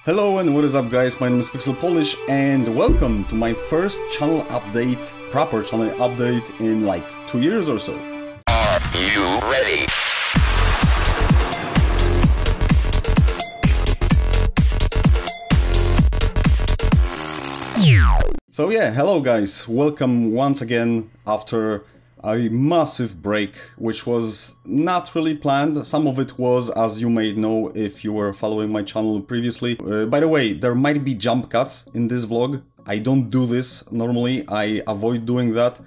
Hello and what is up guys, my name is PixelPolish and welcome to my first channel update, proper channel update in like 2 years or so. Are you ready? So yeah, hello guys, welcome once again after a massive break, which was not really planned. Some of it was, as you may know if you were following my channel previously. By the way, there might be jump cuts in this vlog. I don't do this normally, I avoid doing that.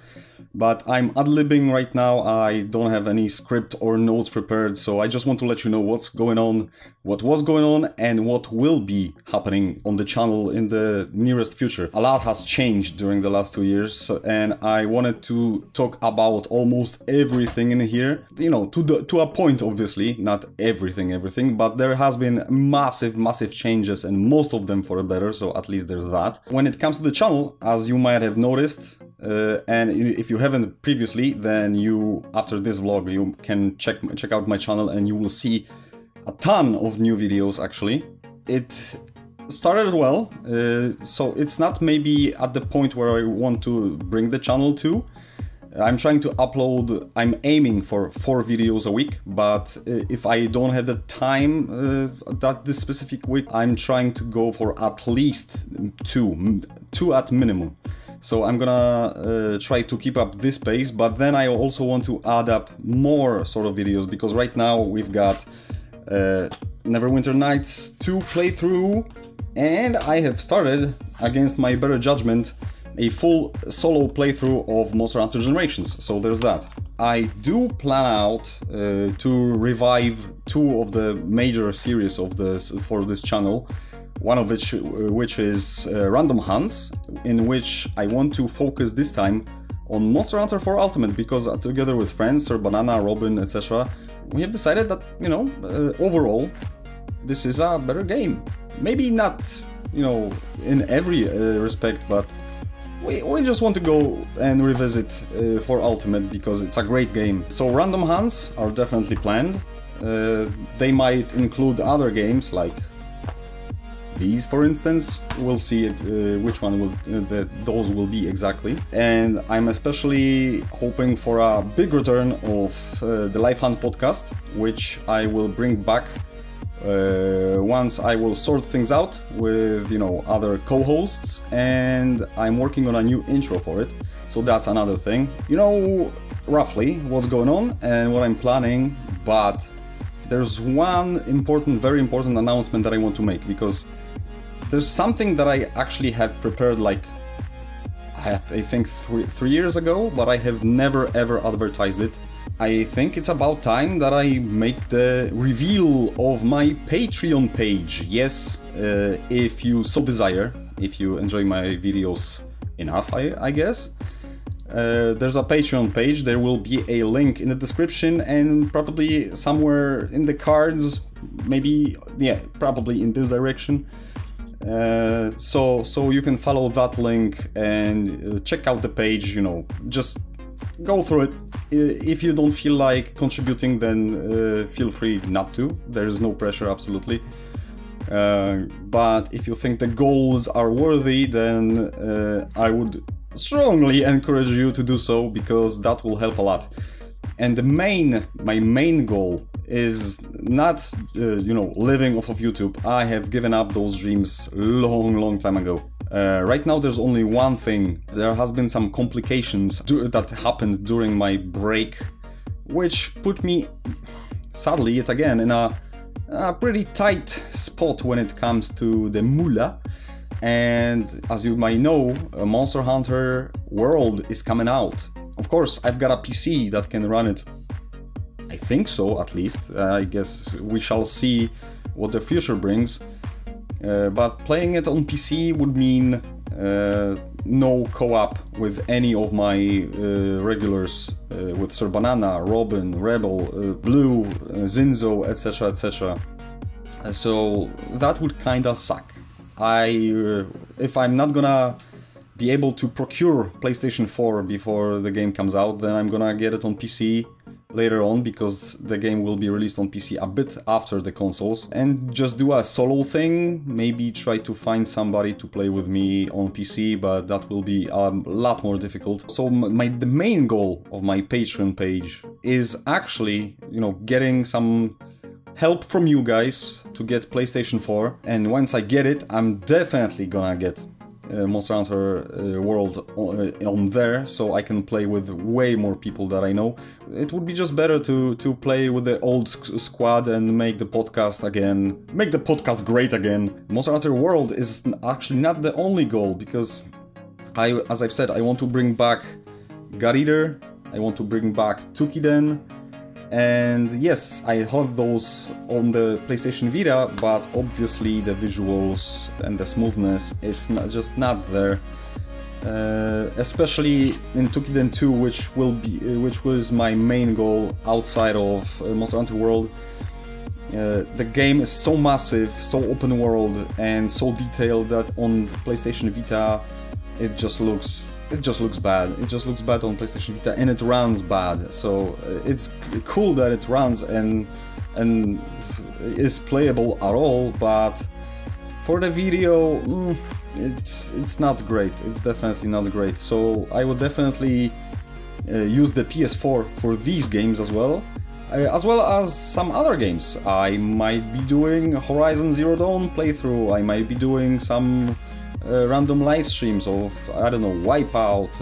But I'm ad-libbing right now, I don't have any script or notes prepared, so I just want to let you know what's going on, what was going on, and what will be happening on the channel in the nearest future. A lot has changed during the last 2 years, and I wanted to talk about almost everything in here. You know, to a point, obviously, not everything, but there has been massive changes, and most of them for the better, so at least there's that. When it comes to the channel, as you might have noticed, and if you haven't previously, then you, after this vlog, you can check out my channel and you will see a ton of new videos actually. It started well, so it's not maybe at the point where I want to bring the channel to. I'm trying to upload, I'm aiming for 4 videos a week, but if I don't have the time this specific week, I'm trying to go for at least 2 at minimum. So I'm gonna try to keep up this pace, but then I also want to add up more sort of videos, because right now we've got Neverwinter Nights 2 playthrough, and I have started, against my better judgment, a full solo playthrough of Monster Hunter Generations, so there's that. I do plan out to revive 2 of the major series of for this channel. One of which is Random Hunts, in which I want to focus this time on Monster Hunter 4 Ultimate, because together with friends, Sir Banana, Robin, etc., we have decided that, you know, overall, this is a better game. Maybe not, you know, in every respect, but we just want to go and revisit for Ultimate because it's a great game. So Random Hunts are definitely planned. They might include other games like these, for instance. We'll see which one those will be exactly. And I'm especially hoping for a big return of the Life Hunt podcast, which I will bring back once I will sort things out with, you know, other co-hosts, and I'm working on a new intro for it. So that's another thing. You know roughly what's going on and what I'm planning, but there's one very important announcement that I want to make, because there's something that I actually have prepared, like, I think 3 years ago, but I have never ever advertised it. I think it's about time that I make the reveal of my Patreon page. Yes, if you so desire, if you enjoy my videos enough, I guess. There's a Patreon page, there will be a link in the description and probably somewhere in the cards, maybe, yeah, probably in this direction. So you can follow that link and check out the page, you know, just go through it. If you don't feel like contributing, then feel free not to, there is no pressure, absolutely. But if you think the goals are worthy, then I would strongly encourage you to do so, because that will help a lot. And my main goal is not, you know, living off of YouTube. I have given up those dreams long time ago. Right now there's only one thing. There has been some complications that happened during my break, which put me, sadly yet again, in a pretty tight spot when it comes to the moolah. And as you might know, Monster Hunter World is coming out. Of course, I've got a PC that can run it. I think so, at least. I guess we shall see what the future brings. But playing it on PC would mean no co-op with any of my regulars, with Sir Banana, Robin, Rebel, Blue, Zinzo, etc, etc. So that would kinda suck. If I'm not gonna be able to procure PlayStation 4 before the game comes out, then I'm gonna get it on PC later on, because the game will be released on PC a bit after the consoles, and just do a solo thing, maybe try to find somebody to play with me on PC, but that will be a lot more difficult. So the main goal of my Patreon page is actually, you know, getting some help from you guys to get PlayStation 4, and once I get it, I'm definitely gonna get Monster Hunter World on there, so I can play with way more people that I know. It would be just better to play with the old squad and make the podcast again, make the podcast great again. Monster Hunter World is actually not the only goal, because as I've said, I want to bring back God Eater, I want to bring back Tukiden, and yes, I have those on the PlayStation Vita, but obviously the visuals and the smoothness, it's just not there. Especially in Tukiden 2, which was my main goal outside of Monster Hunter World. The game is so massive, so open world, and so detailed that on PlayStation Vita it just looks bad. It just looks bad on PlayStation Vita, and it runs bad. So it's cool that it runs and is playable at all, but for the video, it's not great. It's definitely not great. So I would definitely use the PS4 for these games as well as some other games. I might be doing Horizon Zero Dawn playthrough. I might be doing some random live streams of, I don't know, Wipeout,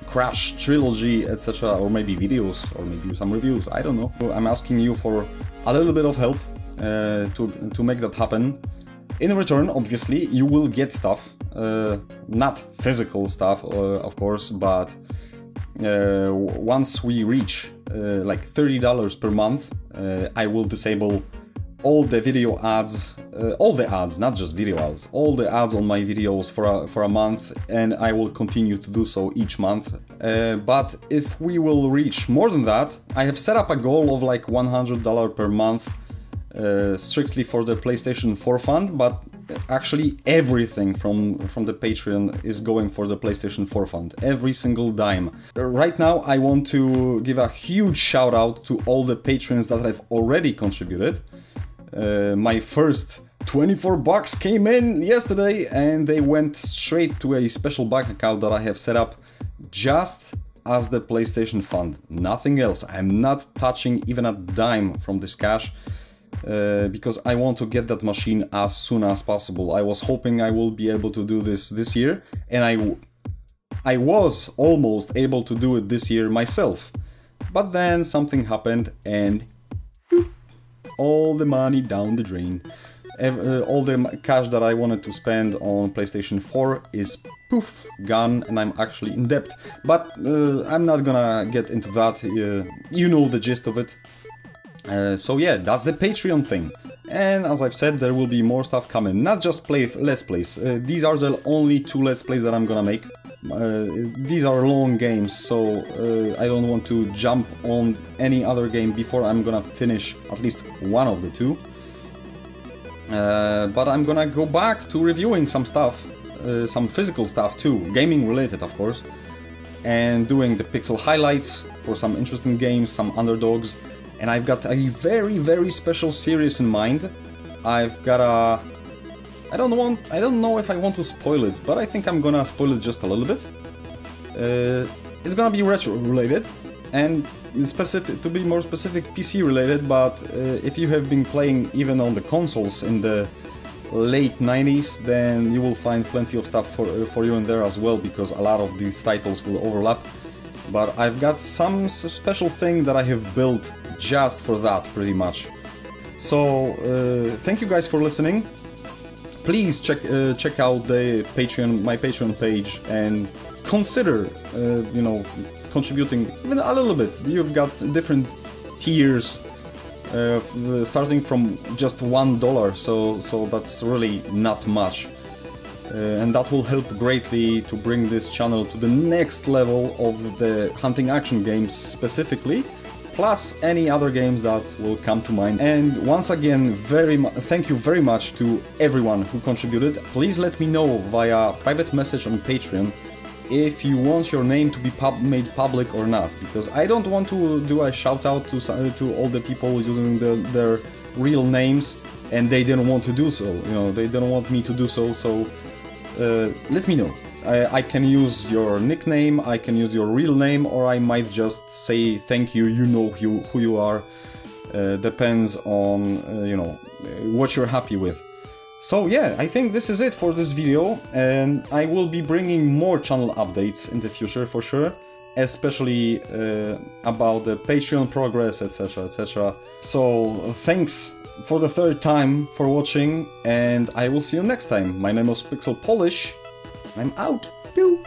Crash Trilogy, etc., or maybe videos, or maybe some reviews, I don't know. I'm asking you for a little bit of help to make that happen. In return, obviously, you will get stuff, not physical stuff, of course, but once we reach like $30 per month, I will disable all the video ads, all the ads, not just video ads, all the ads on my videos for a month, and I will continue to do so each month. But if we will reach more than that, I have set up a goal of like $100 per month, strictly for the PlayStation 4 fund, but actually everything from the Patreon is going for the PlayStation 4 fund, every single dime. Right now I want to give a huge shout out to all the patrons that have already contributed. My first 24 bucks came in yesterday, and they went straight to a special bank account that I have set up just as the PlayStation fund, nothing else. I'm not touching even a dime from this cash, because I want to get that machine as soon as possible. I was hoping I will be able to do this year, and I was almost able to do it this year myself, but then something happened and all the money down the drain. All the cash that I wanted to spend on PlayStation 4 is poof, gone, and I'm actually in debt. But I'm not gonna get into that, you know the gist of it. So yeah, that's the Patreon thing. And as I've said, there will be more stuff coming, not just Let's Plays. These are the only 2 Let's Plays that I'm gonna make. These are long games, so I don't want to jump on any other game before I'm gonna finish at least one of the 2. But I'm gonna go back to reviewing some stuff, some physical stuff too, gaming related of course, and doing the pixel highlights for some interesting games, some underdogs, and I've got a very, very special series in mind. I've got a... I don't know if I want to spoil it, but I think I'm gonna spoil it just a little bit. It's gonna be retro related, and to be more specific, PC related, but if you have been playing even on the consoles in the late 90s, then you will find plenty of stuff for you in there as well, because a lot of these titles will overlap. But I've got some special thing that I have built just for that, pretty much. So thank you guys for listening. Please check out the my Patreon page, and consider, you know, contributing even a little bit. You've got different tiers, starting from just $1, so that's really not much, and that will help greatly to bring this channel to the next level of the hunting action games specifically, plus any other games that will come to mind. And once again, thank you very much to everyone who contributed. Please let me know via private message on Patreon if you want your name to be made public or not, because I don't want to do a shout out to all the people using their real names and they didn't want to do so, you know, they didn't want me to do so, so let me know. I can use your nickname, I can use your real name, or I might just say thank you, you know who you are. Depends on, you know, what you're happy with. So yeah, I think this is it for this video, and I will be bringing more channel updates in the future for sure, especially about the Patreon progress, etc, etc. So thanks for the third time for watching, and I will see you next time. My name is PixelPolish. I'm out. Pew!